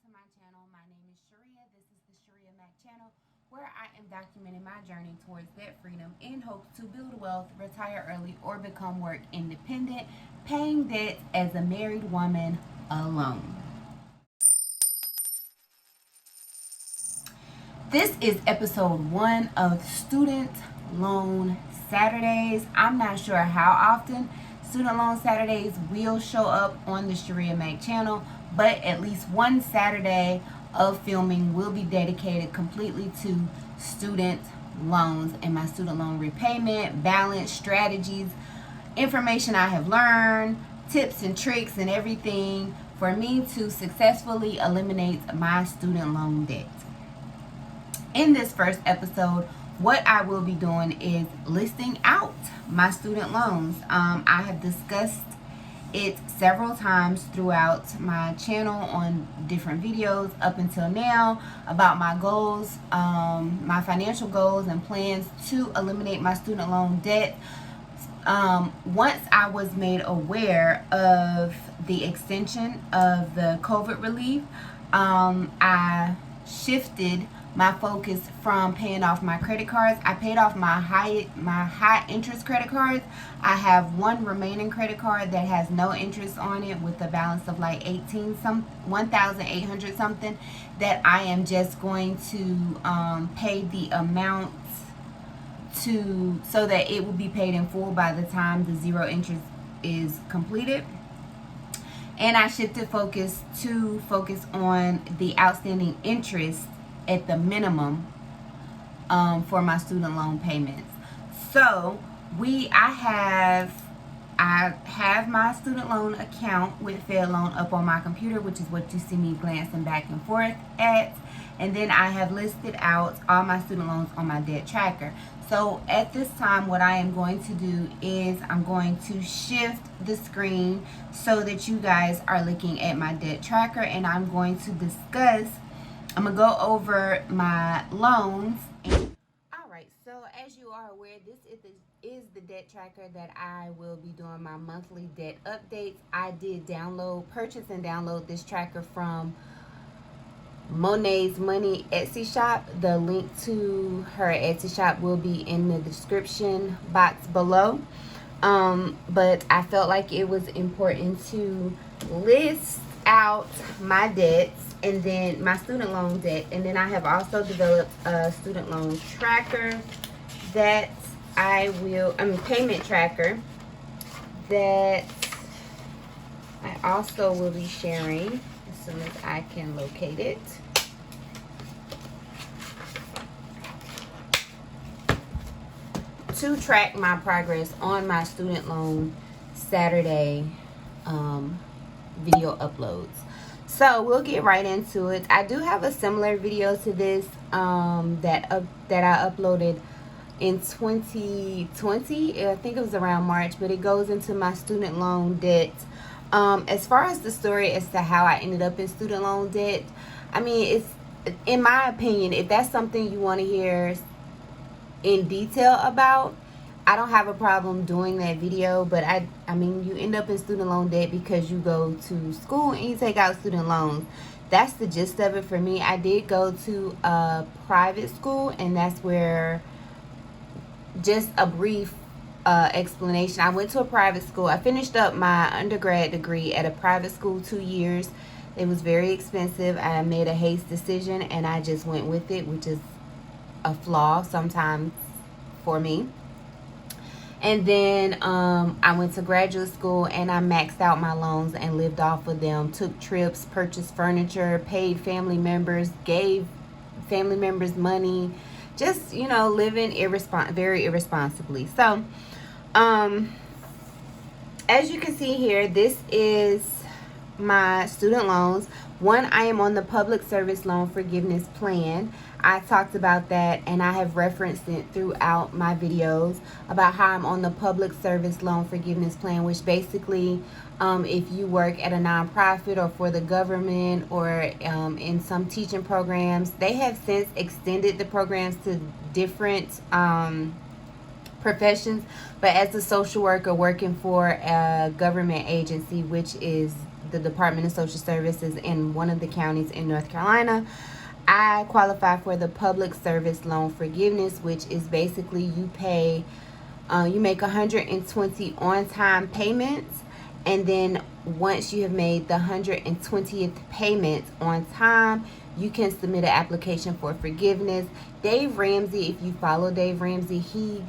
to my channel. My name is Shirria. This is the Shirria Mac channel, where I am documenting my journey towards debt freedom in hopes to build wealth, retire early, or become work independent, paying debt as a married woman alone. This is episode 1 of Student Loan Saturdays. I'm not sure how often Student Loan Saturdays will show up on the Shirria Mac channel, but at least one Saturday of filming will be dedicated completely to student loans and my student loan repayment, balance, strategies, information I have learned, tips and tricks and everything for me to successfully eliminate my student loan debt. In this first episode, what I will be doing is listing out my student loans. I have discussed it several times throughout my channel on different videos up until now about my goals, my financial goals and plans to eliminate my student loan debt. Once I was made aware of the extension of the COVID relief, I shifted my focus from paying off my credit cards. I paid off my high interest credit cards. I have one remaining credit card that has no interest on it with a balance of like 1,800 something that I am just going to pay the amount so that it will be paid in full by the time the zero interest is completed. And I shifted focus on the outstanding interest at the minimum for my student loan payments. So I have my student loan account with Fed Loan up on my computer, which is what you see me glancing back and forth at. And then I have listed out all my student loans on my debt tracker. So at this time, what I am going to do is I'm going to shift the screen so that you guys are looking at my debt tracker, and I'm going to go over my loans. Alright, so as you are aware, this is the debt tracker that I will be doing my monthly debt updates. I did purchase and download this tracker from Monet's Money Etsy shop. The link to her Etsy shop will be in the description box below. But I felt like it was important to list out my debts and then my student loan debt, and then I have also developed a student loan tracker that payment tracker that I also will be sharing as soon as I can locate it. To track my progress on my student loan Saturday video uploads. So we'll get right into it. I do have a similar video to this that I uploaded in 2020. I think it was around March, but it goes into my student loan debt. As far as the story as to how I ended up in student loan debt, I mean, it's, in my opinion, if that's something you want to hear in detail about, I don't have a problem doing that video. But I mean, you end up in student loan debt because you go to school and you take out student loans. That's the gist of it for me. I did go to a private school, and that's where, just a brief explanation. I went to a private school. I finished up my undergrad degree at a private school, 2 years. It was very expensive. I made a haste decision and I just went with it, which is a flaw sometimes for me. And then I went to graduate school and I maxed out my loans and lived off of them. Took trips, purchased furniture, paid family members, gave family members money. Just, living very irresponsibly. So, as you can see here, this is my student loans. One, I am on the public service loan forgiveness plan. I talked about that and I have referenced it throughout my videos about how I'm on the public service loan forgiveness plan, which basically, if you work at a nonprofit or for the government or in some teaching programs, they have since extended the programs to different professions. But as a social worker working for a government agency, which is the Department of Social Services in one of the counties in North Carolina. I qualify for the public service loan forgiveness, which is basically you make 120 on-time payments, and then once you have made the 120th payment on time, you can submit an application for forgiveness. Dave Ramsey, if you follow Dave Ramsey, he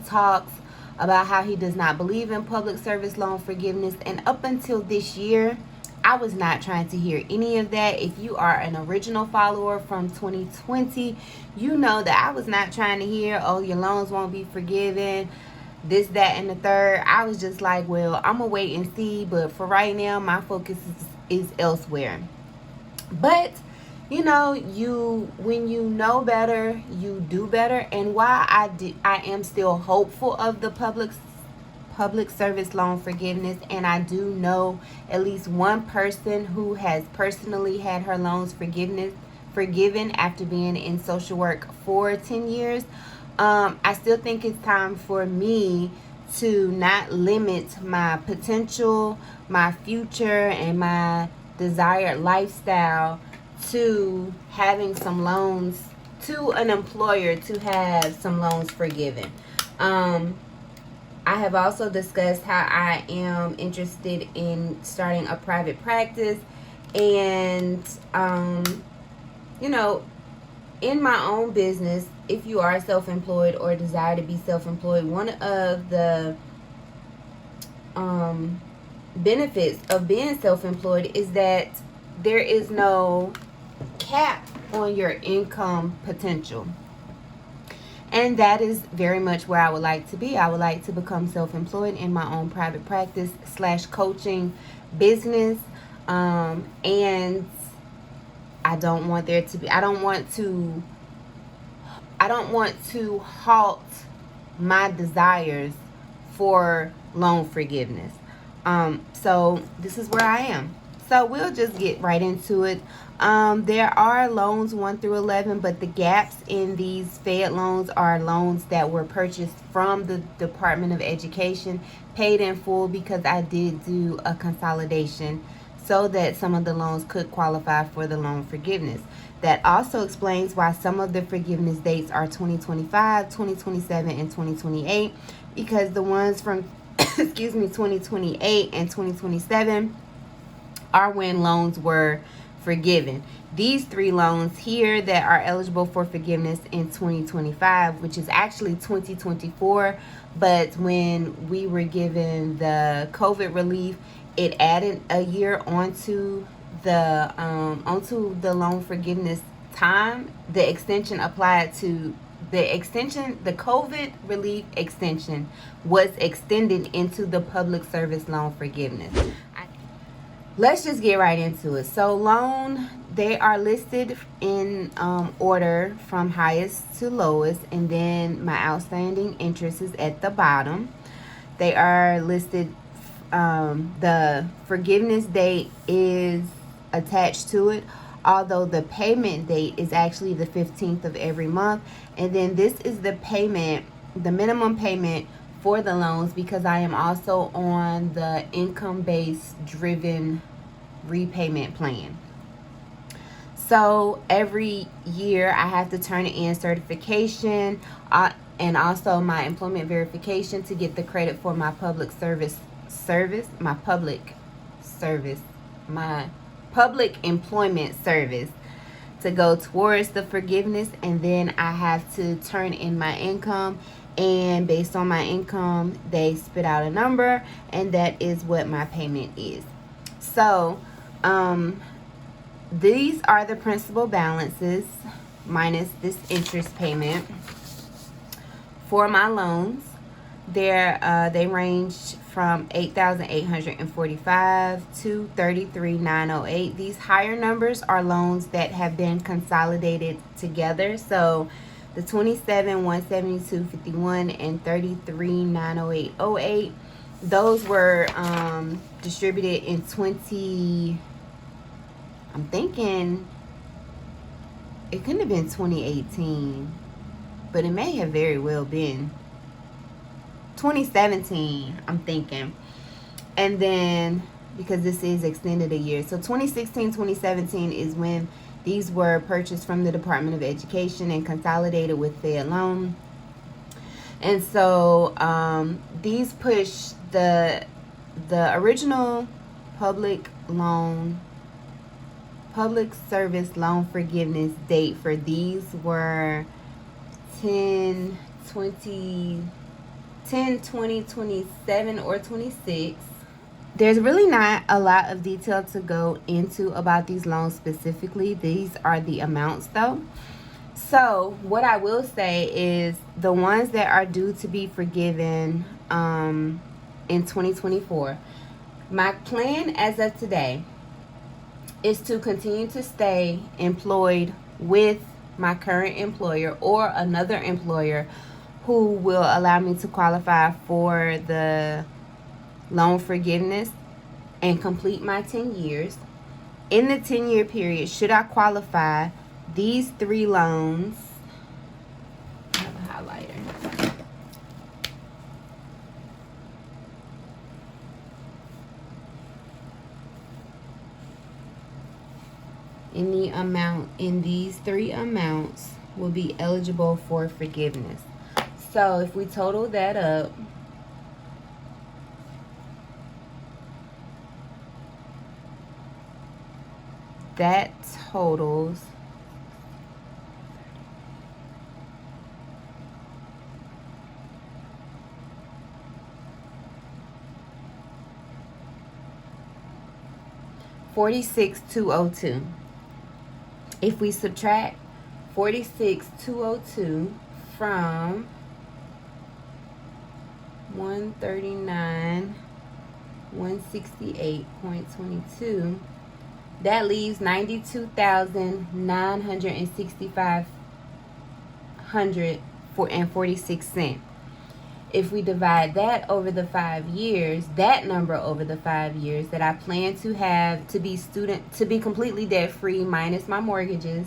talks about how he does not believe in public service loan forgiveness, and up until this year, I was not trying to hear any of that. If you are an original follower from 2020, you know that I was not trying to hear, oh, your loans won't be forgiven, this, that, and the third. I was just like, well, I'm going to wait and see. But for right now, my focus is elsewhere. But, when you know better, you do better. And why I am still hopeful of the public service loan forgiveness, and I do know at least one person who has personally had her loans forgiven after being in social work for 10 years. I still think it's time for me to not limit my potential, my future, and my desired lifestyle to having some loans, to an employer to have some loans forgiven. I have also discussed how I am interested in starting a private practice, and in my own business, if you are self-employed or desire to be self-employed, one of the benefits of being self-employed is that there is no cap on your income potential. And that is very much where I would like to be. I would like to become self-employed in my own private practice / coaching business. And I don't want to halt my desires for loan forgiveness. So this is where I am. So we'll just get right into it. There are loans 1 through 11, but the gaps in these Fed loans are loans that were purchased from the Department of Education, paid in full, because I did do a consolidation so that some of the loans could qualify for the loan forgiveness. That also explains why some of the forgiveness dates are 2025, 2027, and 2028, because the ones from 2028 and 2027 are when loans were forgiven. These 3 loans here that are eligible for forgiveness in 2025, which is actually 2024, but when we were given the COVID relief, it added a year onto the loan forgiveness time. The extension applied to the COVID relief extension was extended into the public service loan forgiveness. Let's just get right into it. So they are listed in order from highest to lowest, and then my outstanding interest is at the bottom. They are listed, the forgiveness date is attached to it, although the payment date is actually the 15th of every month. And then this is the minimum payment for the loans, because I am also on the income-based driven repayment plan. So every year I have to turn in certification and also my employment verification to get the credit for my public employment service to go towards the forgiveness. And then I have to turn in my income, and based on my income they spit out a number, and that is what my payment is. So these are the principal balances minus this interest payment for my loans. They range from $8,845 to $33,908. These higher numbers are loans that have been consolidated together. So the $27,172.51 and $33,908.08, those were distributed in I'm thinking it couldn't have been 2018, but it may have very well been 2017, I'm thinking. And then because this is extended a year. So 2016, 2017 is when these were purchased from the Department of Education and consolidated with Fed loan. And so these push the original public service loan forgiveness date for these were 10/20/27 or 26. There's really not a lot of detail to go into about these loans specifically. These are the amounts though. So what I will say is the ones that are due to be forgiven in 2024, my plan as of today is to continue to stay employed with my current employer or another employer who will allow me to qualify for the loan forgiveness and complete my 10 years. In the 10-year period, should I qualify, these 3 loans, I have a highlighter. In these 3 amounts will be eligible for forgiveness. So if we total that up, that totals $46,202. If we subtract $46,202 from 138.22, that leaves $92,965.46. If we divide that over the 5 years, that number over the 5 years that I plan to have to be completely debt free minus my mortgages,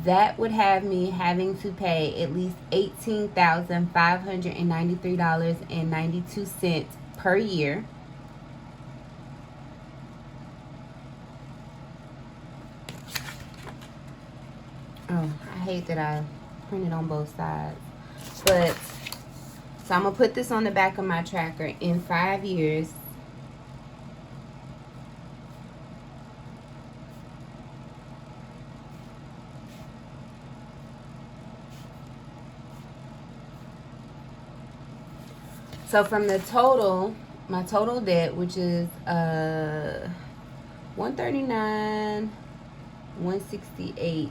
that would have me having to pay at least $18,593.92 per year. Oh, I hate that I printed on both sides. But, so I'm going to put this on the back of my tracker. In 5 years, so from the total, my total debt, which is 139,168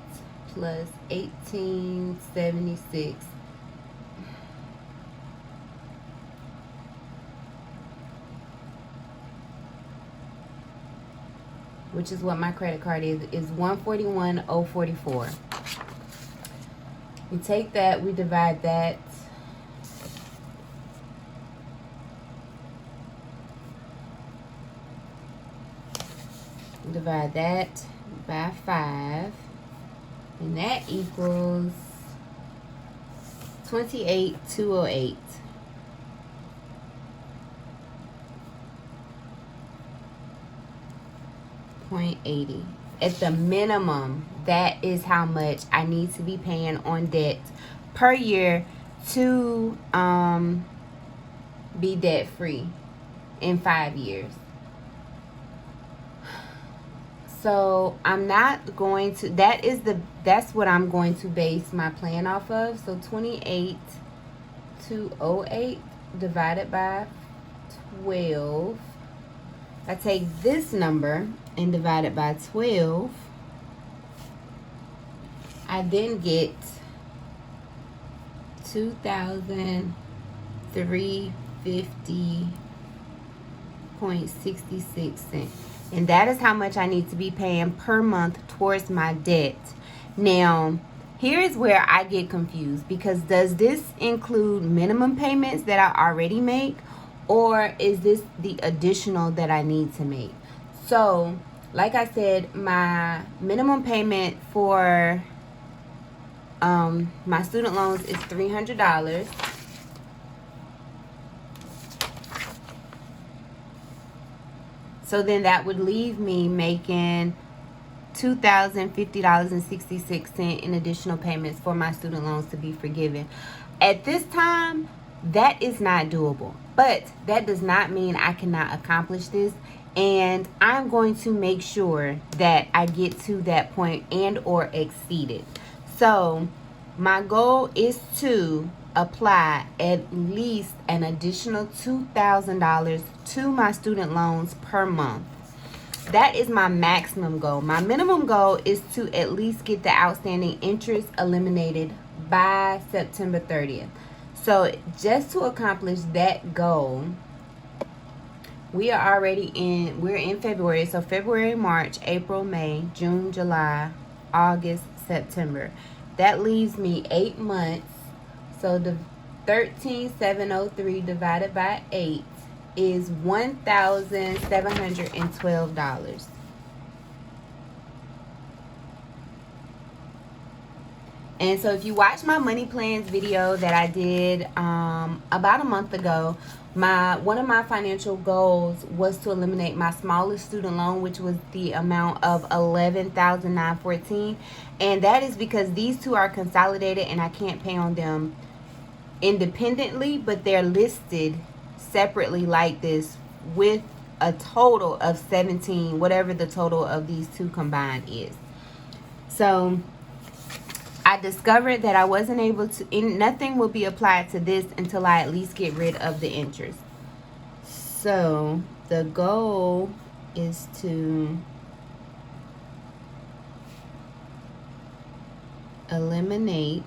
plus 1876, which is what my credit card is 141,044. We take that, we divide that by 5, and that equals 28,208. .80. At the minimum, that is how much I need to be paying on debt per year to be debt free in 5 years. So I'm not going to, that's what I'm going to base my plan off of. So 28,208 divided by 12. I take this number and divide it by 12. I then get 2,350.66 cents. And that is how much I need to be paying per month towards my debt. Now, here is where I get confused, because does this include minimum payments that I already make, or is this the additional that I need to make? So, like I said, my minimum payment for my student loans is $300. So then that would leave me making $2,050.66 in additional payments for my student loans to be forgiven. At this time, that is not doable, but that does not mean I cannot accomplish this. And I'm going to make sure that I get to that point and or exceed it. So my goal is to apply at least an additional $2,000 to my student loans per month. That is my maximum goal. My minimum goal is to at least get the outstanding interest eliminated by September 30th. So just to accomplish that goal, we're in February. So February, March, April, May, June, July, August, September. That leaves me 8 months. So the 13,703 divided by 8 is $1,712. And so if you watch my money plans video that I did about a month ago, one of my financial goals was to eliminate my smallest student loan, which was the amount of $11,914. And that is because these two are consolidated and I can't pay on them independently, but they're listed separately like this with a total of 17, whatever the total of these two combined is. So I discovered that I wasn't able to, nothing will be applied to this until I at least get rid of the interest. So the goal is to eliminate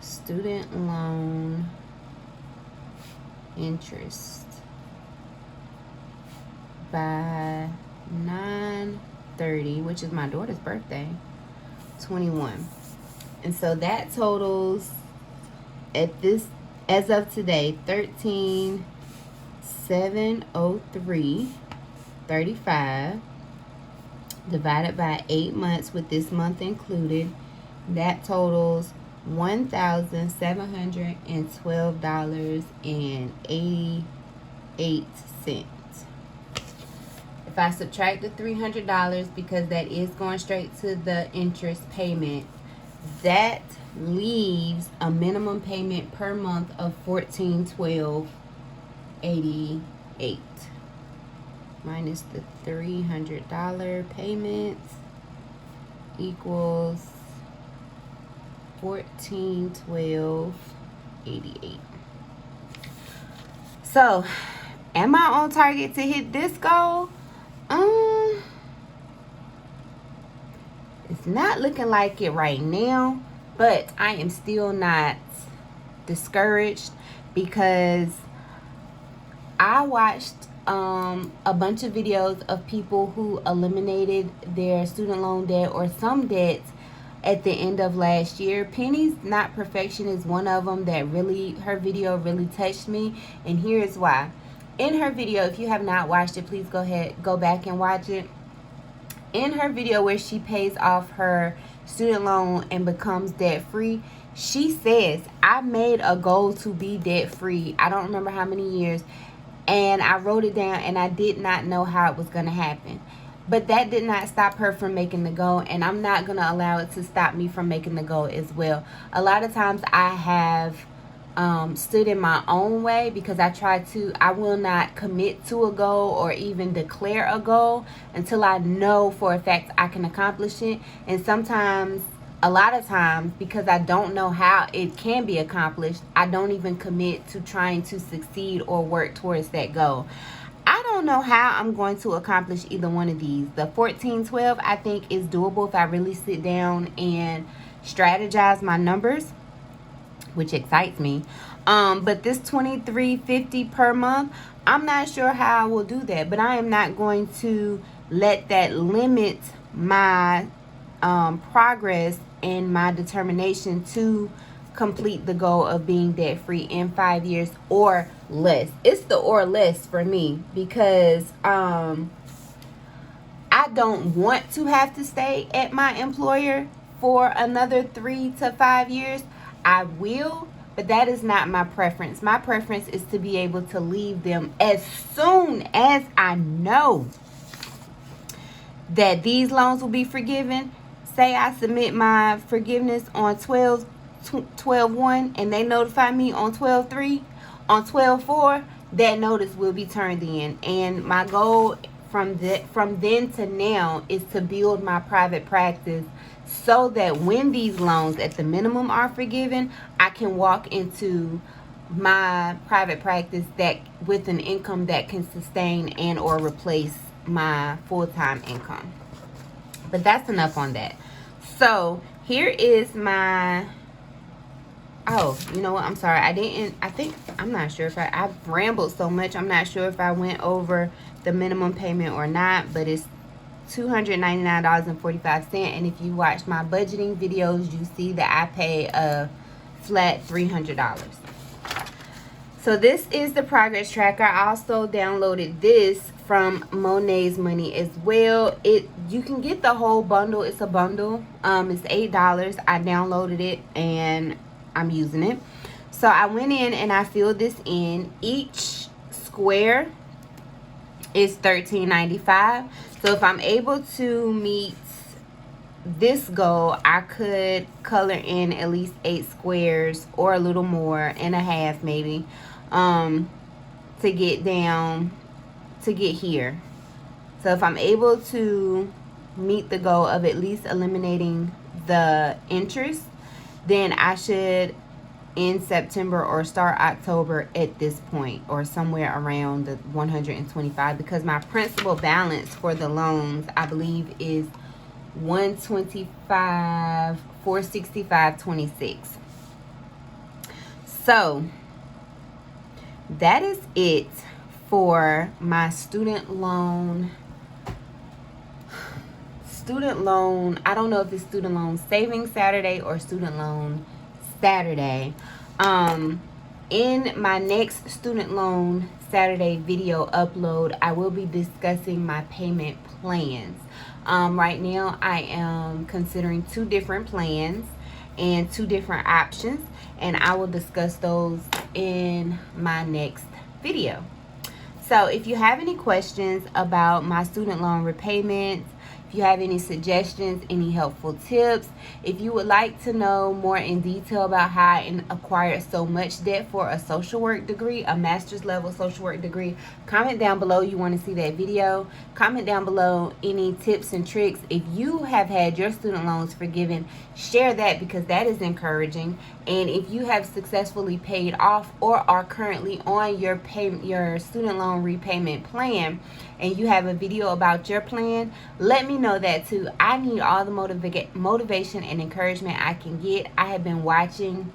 student loan interest by 9/30, which is my daughter's birthday, 21. And so that totals as of today, 13,703.35 divided by 8 months with this month included. That totals $1,712.88. If I subtract the $300, because that is going straight to the interest payment, that leaves a minimum payment per month of $1,412.88 minus the $300 payment equals $1,412.88. So, am I on target to hit this goal? It's not looking like it right now, but I am still not discouraged because I watched a bunch of videos of people who eliminated their student loan debt or some debts at the end of last year. Penny's Not Perfection is one of them that her video really touched me, and here's why. In her video, if you have not watched it, please go back and watch it. In her video where she pays off her student loan and becomes debt free, she says, I made a goal to be debt free. I don't remember how many years, and I wrote it down, and I did not know how it was going to happen. But that did not stop her from making the goal, and I'm not going to allow it to stop me from making the goal as well. A lot of times I have stood in my own way because I will not commit to a goal or even declare a goal until I know for a fact I can accomplish it. And sometimes, a lot of times, because I don't know how it can be accomplished, I don't even commit to trying to succeed or work towards that goal. I don't know how I'm going to accomplish either one of these. The 1412 I think is doable if I really sit down and strategize my numbers, which excites me. But this $23.50 per month, I'm not sure how I will do that, but I am not going to let that limit my progress and my determination to complete the goal of being debt free in 5 years or less. It's the or less for me because I don't want to have to stay at my employer for another 3 to 5 years. I will, But that is not my preference. My preference is to be able to leave them as soon as I know that these loans will be forgiven. Say I submit my forgiveness on 12/1 and they notify me on 12/3, on 12/4, that notice will be turned in. And my goal from then to now is to build my private practice so that when these loans at the minimum are forgiven, I can walk into my private practice that with an income that can sustain and or replace my full-time income. But that's enough on that. So here is my, oh, you know what, I'm sorry, I'm not sure if I've rambled so much, I'm not sure if I went over the minimum payment or not, but it's $299.45. And if you watch my budgeting videos, you see that I pay a flat $300. So this is the progress tracker. I also downloaded this from Monet's Money as well. You can get the whole bundle. It's a bundle. It's $8. I downloaded it and I'm using it. So I went in and I filled this in. Each square is $13.95. So if I'm able to meet this goal, I could color in at least 8 squares or a little more and a half maybe, to get here. So if I'm able to meet the goal of at least eliminating the interest, then I should end September or start October at this point, or somewhere around the 125, because my principal balance for the loans I believe is 125 465.26. So that is it for my student loan. I don't know if it's student loan savings Saturday or student loan Saturday. In my next student loan Saturday video upload, I will be discussing my payment plans. Right now I am considering 2 different plans and 2 different options, and I will discuss those in my next video. So if you have any questions about my student loan repayments, if you have any suggestions, any helpful tips, if you would like to know more in detail about how I acquired so much debt for a social work degree, a master's level social work degree, comment down below you want to see that video. Comment down below any tips and tricks. If you have had your student loans forgiven, share that, because that is encouraging. And if you have successfully paid off or are currently on your student loan repayment plan, and you have a video about your plan, let me know that too. I need all the motivation and encouragement I can get. I have been watching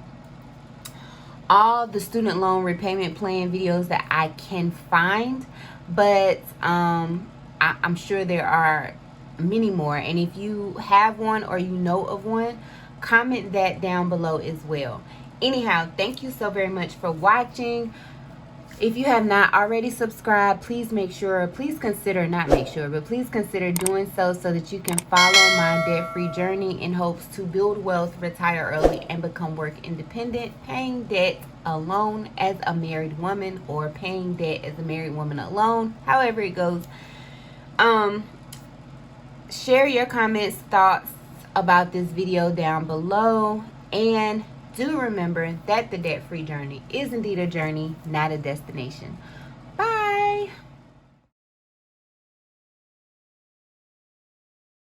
all the student loan repayment plan videos that I can find, but I'm sure there are many more. And if you have one or you know of one, comment that down below as well. Anyhow, thank you so very much for watching. If you have not already subscribed, please consider doing so that you can follow my debt-free journey in hopes to build wealth, retire early, and become work independent, paying debt alone as a married woman, or paying debt as a married woman alone, however it goes. Share your comments, thoughts about this video down below, and do remember that the debt-free journey is indeed a journey, not a destination.